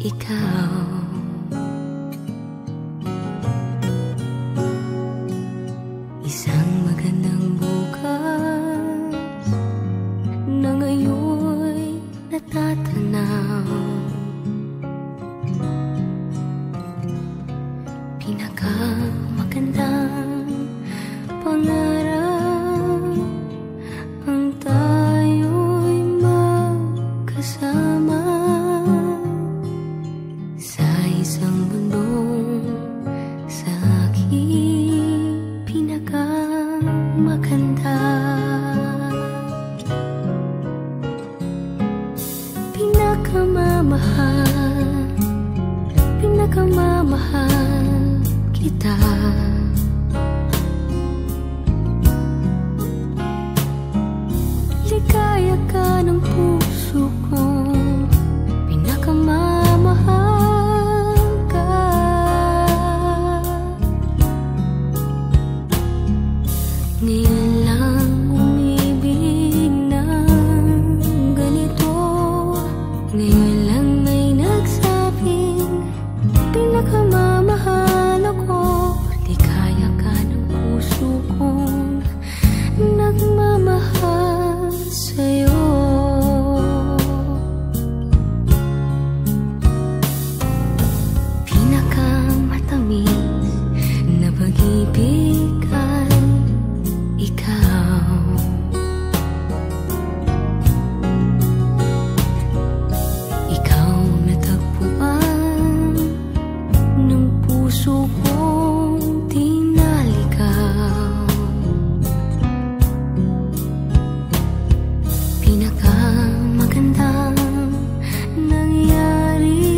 ikaw. Isang magandang bukas na ngayon'y natatanaw. Pinakamagandang pangarap ang tayo'y magkasama sa isang bundok sa aking pinakamaganda. Pinakamamahal, pinakamamahal kita. Ligaya ka ng puso ko, pinakamamahal ka. Ngayon lang umibig ng ganito, ngayon lang may nagsabing pinakamamahal ako. Ligaya ka ng puso kong nagmamahal sa'yo. Pinakamatamis na pag-ibig ay ikaw. Ikaw natagpuan ng puso kong tinaligaw. Pinakamagandang nangyari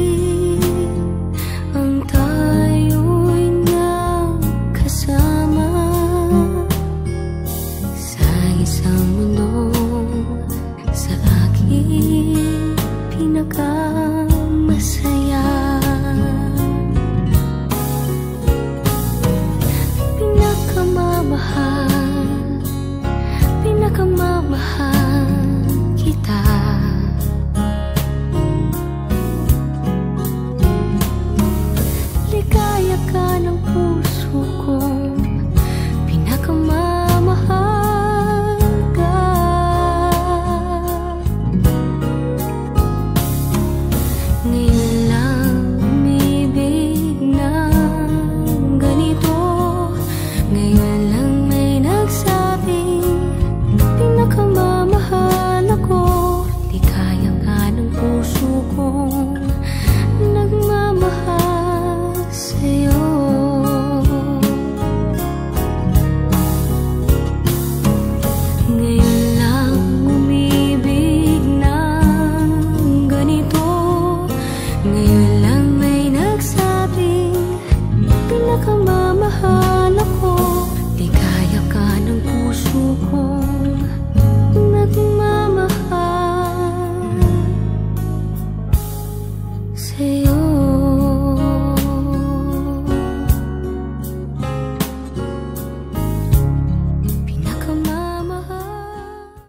ang tayo'y nagkasama sa isang mundo sa aking pinakamasaya. Pinakamamahal, pinakamamahal kita. Ligaya ka ng puso kong pinakamamahal ka. Ngayon lang umibig ng ganito, ngayon lang may nagsabing pinakamamahal ako. Ligaya ka ng puso kong nagmamahal sa'yo. Ngayon lang umibig ng ganito, ngayon lang may nagsabing pinakamamahal ako. Ligaya ka ng puso kong nagmamahal sa'yo.